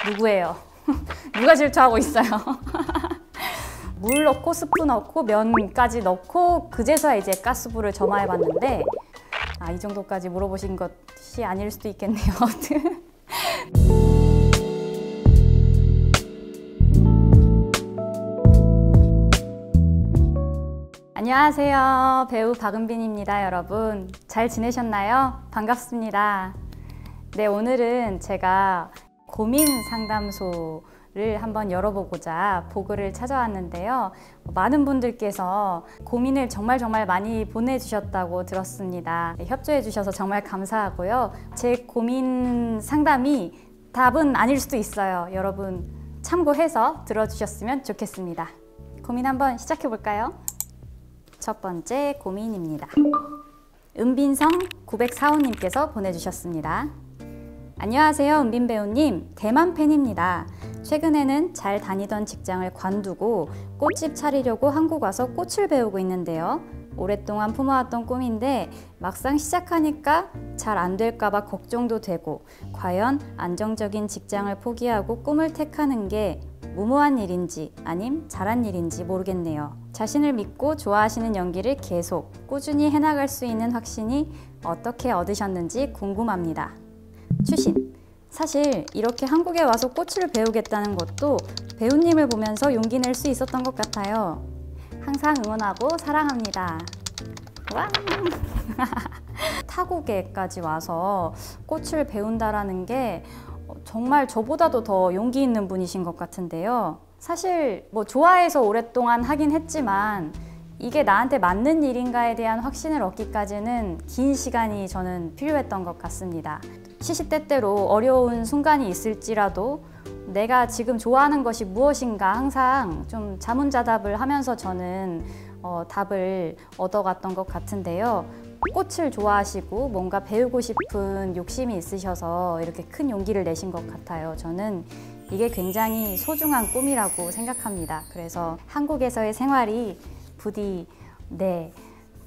누구예요? 누가 질투하고 있어요? 물 넣고 스프 넣고 면까지 넣고 그제서야 이제 가스불을 점화해 봤는데 이 정도까지 물어보신 것이 아닐 수도 있겠네요. 안녕하세요. 배우 박은빈입니다. 여러분 잘 지내셨나요? 반갑습니다. 네, 오늘은 제가 고민 상담소를 한번 열어보고자 보글을 찾아왔는데요. 많은 분들께서 고민을 정말 많이 보내주셨다고 들었습니다. 협조해 주셔서 정말 감사하고요. 제 고민 상담이 답은 아닐 수도 있어요. 여러분 참고해서 들어주셨으면 좋겠습니다. 고민 한번 시작해 볼까요? 첫 번째 고민입니다. 은빈성 904호님께서 보내주셨습니다. 안녕하세요, 은빈 배우님. 대만 팬입니다. 최근에는 잘 다니던 직장을 관두고 꽃집 차리려고 한국 와서 꽃을 배우고 있는데요. 오랫동안 품어왔던 꿈인데 막상 시작하니까 잘 안 될까봐 걱정도 되고, 과연 안정적인 직장을 포기하고 꿈을 택하는 게 무모한 일인지 아님 잘한 일인지 모르겠네요. 자신을 믿고 좋아하시는 연기를 계속 꾸준히 해나갈 수 있는 확신이 어떻게 얻으셨는지 궁금합니다. 추신, 사실 이렇게 한국에 와서 꽃을 배우겠다는 것도 배우님을 보면서 용기 낼 수 있었던 것 같아요. 항상 응원하고 사랑합니다. 와! 타국에까지 와서 꽃을 배운다라는 게 정말 저보다도 더 용기 있는 분이신 것 같은데요. 사실 좋아해서 오랫동안 하긴 했지만 이게 나한테 맞는 일인가에 대한 확신을 얻기까지는 긴 시간이 저는 필요했던 것 같습니다. 시시때때로 어려운 순간이 있을지라도 내가 지금 좋아하는 것이 무엇인가 항상 좀 자문자답을 하면서 저는 답을 얻어갔던 것 같은데요. 꽃을 좋아하시고 뭔가 배우고 싶은 욕심이 있으셔서 이렇게 큰 용기를 내신 것 같아요. 저는 이게 굉장히 소중한 꿈이라고 생각합니다. 그래서 한국에서의 생활이 부디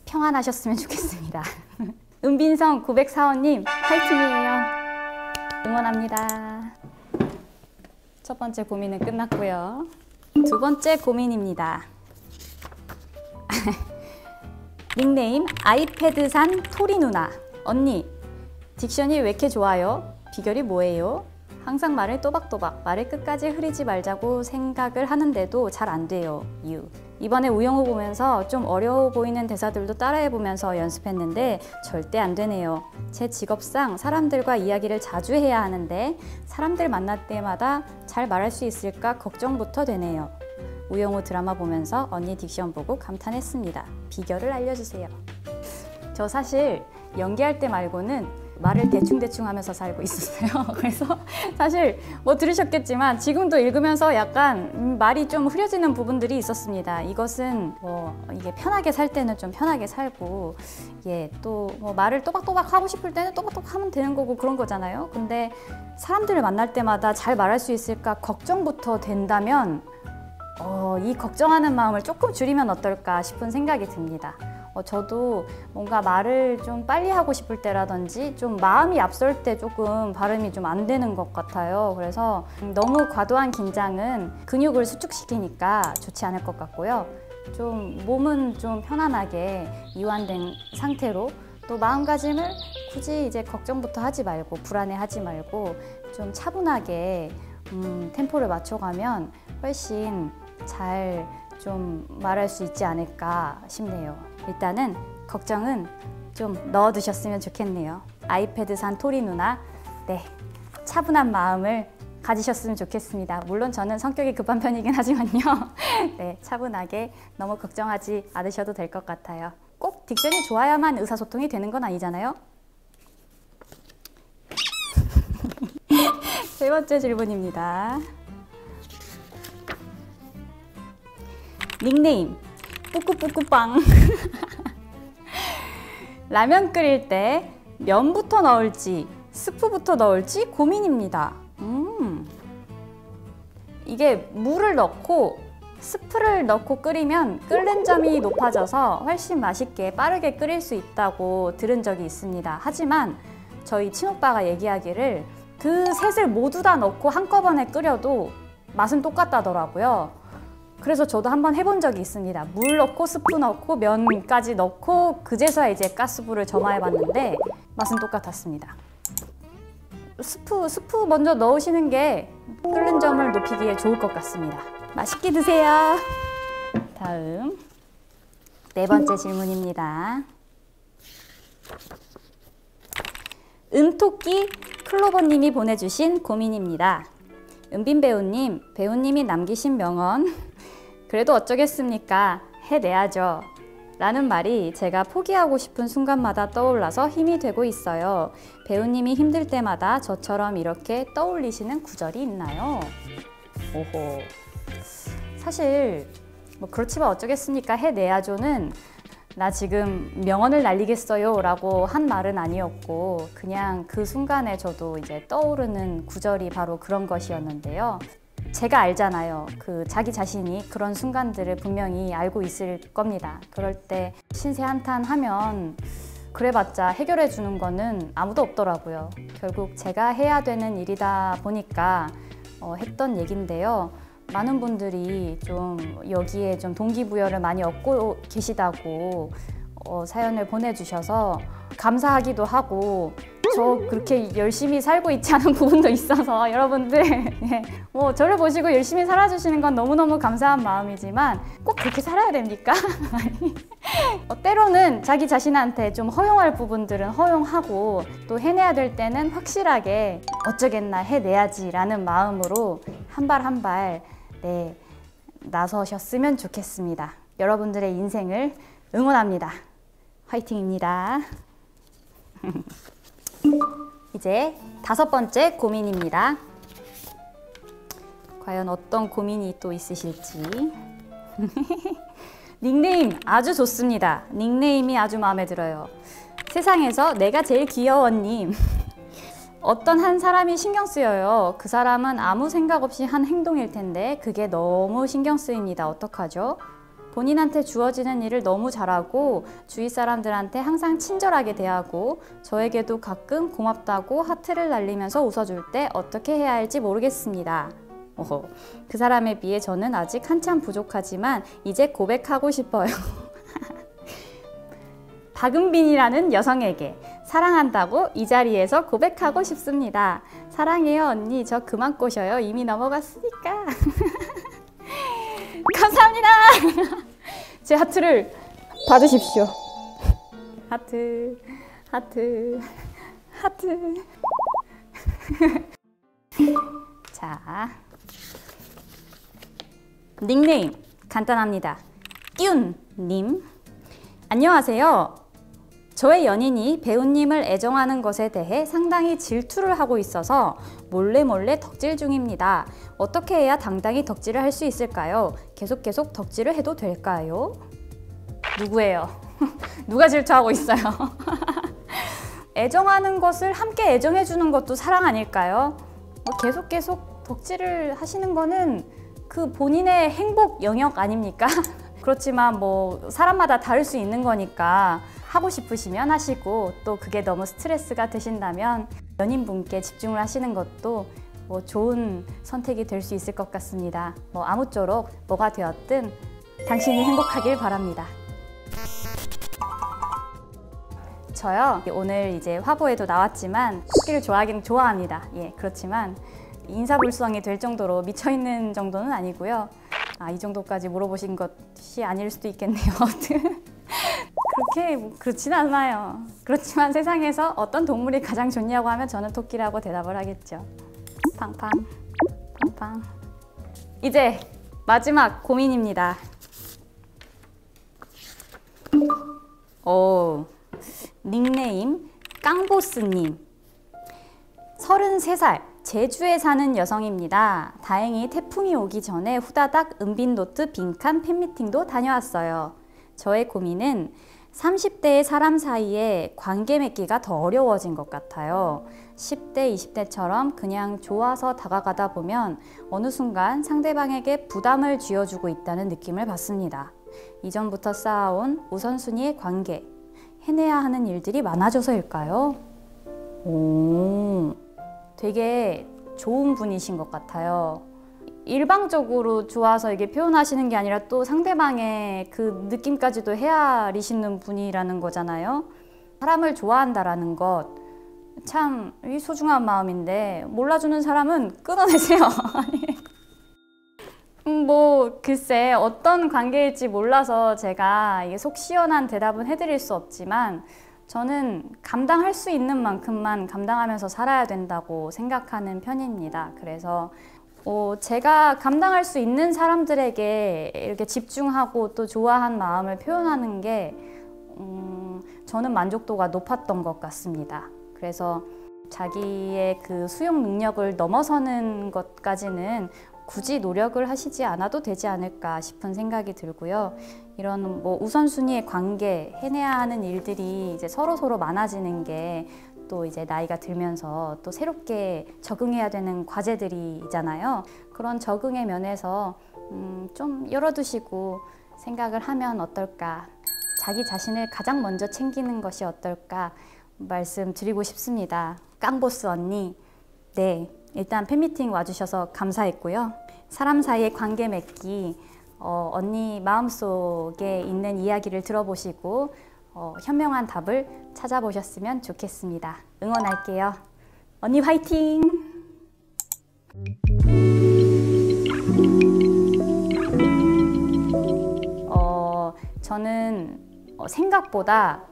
평안하셨으면 좋겠습니다. 은빈성 904호님 파이팅이에요. 응원합니다. 첫 번째 고민은 끝났고요. 두 번째 고민입니다. 닉네임 아이패드산 토리 누나. 언니, 딕션이 왜 이렇게 좋아요? 비결이 뭐예요? 항상 말을 또박또박, 말을 끝까지 흐리지 말자고 생각을 하는데도 잘 안 돼요. 이번에 우영우 보면서 좀 어려워 보이는 대사들도 따라해보면서 연습했는데 절대 안 되네요. 제 직업상 사람들과 이야기를 자주 해야 하는데 사람들 만날 때마다 잘 말할 수 있을까 걱정부터 되네요. 우영우 드라마 보면서 언니 딕션 보고 감탄했습니다. 비결을 알려주세요. 저 사실 연기할 때 말고는 말을 대충 하면서 살고 있었어요. 그래서 사실 들으셨겠지만 지금도 읽으면서 약간 말이 좀 흐려지는 부분들이 있었습니다. 이것은 이게 편하게 살 때는 좀 편하게 살고, 또 말을 또박또박 하고 싶을 때는 또박또박 하면 되는 거고 그런 거잖아요. 근데 사람들을 만날 때마다 잘 말할 수 있을까 걱정부터 된다면 이 걱정하는 마음을 조금 줄이면 어떨까 싶은 생각이 듭니다. 저도 뭔가 말을 좀 빨리 하고 싶을 때라든지 좀 마음이 앞설 때 조금 발음이 좀 안 되는 것 같아요. 그래서 너무 과도한 긴장은 근육을 수축시키니까 좋지 않을 것 같고요. 좀 몸은 좀 편안하게 이완된 상태로 또 마음가짐을 굳이 이제 걱정부터 하지 말고 불안해하지 말고 좀 차분하게 템포를 맞춰가면 훨씬 잘 좀 말할 수 있지 않을까 싶네요. 일단은 걱정은 좀 넣어두셨으면 좋겠네요. 아이패드산 토리 누나, 차분한 마음을 가지셨으면 좋겠습니다. 물론 저는 성격이 급한 편이긴 하지만요. 차분하게 너무 걱정하지 않으셔도 될 것 같아요. 꼭 딕션이 좋아야만 의사소통이 되는 건 아니잖아요. 세 번째 질문입니다. 닉네임 뿌꾸뿌꾸빵. 라면 끓일 때 면부터 넣을지 스프부터 넣을지 고민입니다. 이게 물을 넣고 스프를 넣고 끓이면 끓는 점이 높아져서 훨씬 맛있게 빠르게 끓일 수 있다고 들은 적이 있습니다. 하지만 저희 친오빠가 얘기하기를 그 셋을 모두 다 넣고 한꺼번에 끓여도 맛은 똑같다더라고요. 그래서 저도 한번 해본 적이 있습니다. 물 넣고 스프 넣고 면까지 넣고 그제서야 이제 가스불을 점화해 봤는데 맛은 똑같았습니다. 스프 먼저 넣으시는 게 끓는 점을 높이기에 좋을 것 같습니다. 맛있게 드세요. 다음 4번째 질문입니다. 은토끼 클로버님이 보내주신 고민입니다. 은빈 배우님, 배우님이 남기신 명언 그래도 어쩌겠습니까? 해내야죠. 라는 말이 제가 포기하고 싶은 순간마다 떠올라서 힘이 되고 있어요. 배우님이 힘들 때마다 저처럼 이렇게 떠올리시는 구절이 있나요? 오호. 사실 뭐 그렇지만 어쩌겠습니까? 해내야죠는 나 지금 명언을 날리겠어요 라고 한 말은 아니었고 그냥 그 순간에 저도 이제 떠오르는 구절이 바로 그런 것이었는데요. 제가 알잖아요. 그 자기 자신이 그런 순간들을 분명히 알고 있을 겁니다. 그럴 때 신세 한탄하면 그래봤자 해결해 주는 거는 아무도 없더라고요. 결국 제가 해야 되는 일이다 보니까 했던 얘긴데요. 많은 분들이 좀 여기에 좀 동기부여를 많이 얻고 계시다고 사연을 보내주셔서 감사하기도 하고 저 그렇게 열심히 살고 있지 않은 부분도 있어서 여러분들 뭐 저를 보시고 열심히 살아주시는 건 너무너무 감사한 마음이지만 꼭 그렇게 살아야 됩니까? 때로는 자기 자신한테 좀 허용할 부분들은 허용하고 또 해내야 될 때는 확실하게 어쩌겠나 해내야지 라는 마음으로 한 발 한 발 나서셨으면 좋겠습니다. 여러분들의 인생을 응원합니다. 화이팅입니다. 이제 5번째 고민입니다. 과연 어떤 고민이 또 있으실지. 닉네임 아주 좋습니다. 닉네임이 아주 마음에 들어요. 세상에서 내가 제일 귀여워님. 어떤 한 사람이 신경 쓰여요. 그 사람은 아무 생각 없이 한 행동일 텐데 그게 너무 신경 쓰입니다. 어떡하죠? 본인한테 주어지는 일을 너무 잘하고 주위 사람들한테 항상 친절하게 대하고 저에게도 가끔 고맙다고 하트를 날리면서 웃어줄 때 어떻게 해야 할지 모르겠습니다. 그 사람에 비해 저는 아직 한참 부족하지만 이제 고백하고 싶어요. 박은빈이라는 여성에게 사랑한다고 이 자리에서 고백하고 싶습니다. 사랑해요 언니. 저 그만 꼬셔요. 이미 넘어갔으니까. 감사합니다. 제 하트를 받으십시오. 하트, 하트, 하트. 자, 닉네임 간단합니다. 뀨님. 안녕하세요. 저의 연인이 배우님을 애정하는 것에 대해 상당히 질투를 하고 있어서 몰래 덕질 중입니다. 어떻게 해야 당당히 덕질을 할 수 있을까요? 계속 덕질을 해도 될까요? 누구예요? 누가 질투하고 있어요? 애정하는 것을 함께 애정해 주는 것도 사랑 아닐까요? 계속 덕질을 하시는 거는 그 본인의 행복 영역 아닙니까? 그렇지만 뭐 사람마다 다를 수 있는 거니까 하고 싶으시면 하시고 또 그게 너무 스트레스가 되신다면 연인분께 집중을 하시는 것도 뭐 좋은 선택이 될 수 있을 것 같습니다. 뭐 아무쪼록 뭐가 되었든 당신이 행복하길 바랍니다. 저요 오늘 이제 화보에도 나왔지만 토끼를 좋아하긴 좋아합니다. 예, 그렇지만 인사불성이 될 정도로 미쳐있는 정도는 아니고요. 이 정도까지 물어보신 것이 아닐 수도 있겠네요. 그렇게 그렇진 않아요. 그렇지만 세상에서 어떤 동물이 가장 좋냐고 하면 저는 토끼라고 대답을 하겠죠. 팡팡 팡팡. 이제 마지막 고민입니다. 닉네임 깡보스님. 33살 제주에 사는 여성입니다. 다행히 태풍이 오기 전에 후다닥 은빈노트 빈칸 팬미팅도 다녀왔어요. 저의 고민은 30대의 사람 사이에 관계 맺기가 더 어려워진 것 같아요. 10대, 20대처럼 그냥 좋아서 다가가다 보면 어느 순간 상대방에게 부담을 쥐어주고 있다는 느낌을 받습니다. 이전부터 쌓아온 우선순위의 관계, 해내야 하는 일들이 많아져서일까요? 되게 좋은 분이신 것 같아요. 일방적으로 좋아서 이게 표현하시는 게 아니라 또 상대방의 그 느낌까지도 헤아리시는 분이라는 거잖아요. 사람을 좋아한다라는 것 참 소중한 마음인데 몰라주는 사람은 끊어내세요. 뭐 글쎄 어떤 관계일지 몰라서 제가 이게 속 시원한 대답은 해드릴 수 없지만 저는 감당할 수 있는 만큼만 감당하면서 살아야 된다고 생각하는 편입니다. 그래서 제가 감당할 수 있는 사람들에게 이렇게 집중하고 또 좋아한 마음을 표현하는 게 저는 만족도가 높았던 것 같습니다. 그래서 자기의 그 수용 능력을 넘어서는 것까지는 굳이 노력을 하시지 않아도 되지 않을까 싶은 생각이 들고요. 이런 뭐 우선순위의 관계, 해내야 하는 일들이 이제 서로 많아지는 게 또 이제 나이가 들면서 또 새롭게 적응해야 되는 과제들이잖아요. 그런 적응의 면에서 좀 열어두시고 생각을 하면 어떨까? 자기 자신을 가장 먼저 챙기는 것이 어떨까? 말씀드리고 싶습니다. 깡보스 언니, 네, 일단 팬미팅 와주셔서 감사했고요. 사람 사이의 관계 맺기, 언니 마음속에 있는 이야기를 들어보시고 현명한 답을 찾아보셨으면 좋겠습니다. 응원할게요. 언니 화이팅! 저는 생각보다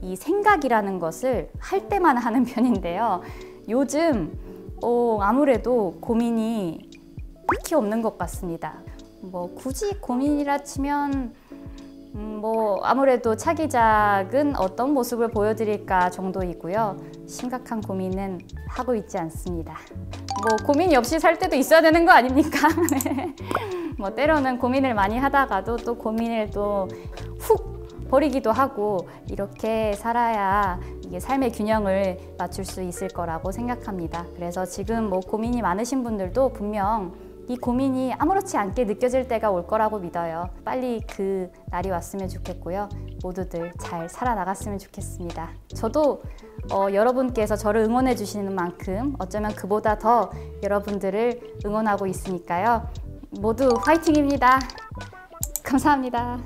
이 생각이라는 것을 할 때만 하는 편인데요. 요즘 아무래도 고민이 딱히 없는 것 같습니다. 뭐 굳이 고민이라 치면 뭐 아무래도 차기작은 어떤 모습을 보여드릴까 정도이고요. 심각한 고민은 하고 있지 않습니다. 뭐 고민이 없이 살 때도 있어야 되는 거 아닙니까? 네. 뭐 때로는 고민을 많이 하다가도 또 고민을 또 훅 버리기도 하고 이렇게 살아야 이게 삶의 균형을 맞출 수 있을 거라고 생각합니다. 그래서 지금 뭐 고민이 많으신 분들도 분명 이 고민이 아무렇지 않게 느껴질 때가 올 거라고 믿어요. 빨리 그 날이 왔으면 좋겠고요. 모두들 잘 살아나갔으면 좋겠습니다. 저도 여러분께서 저를 응원해 주시는 만큼 어쩌면 그보다 더 여러분들을 응원하고 있으니까요. 모두 화이팅입니다. 감사합니다.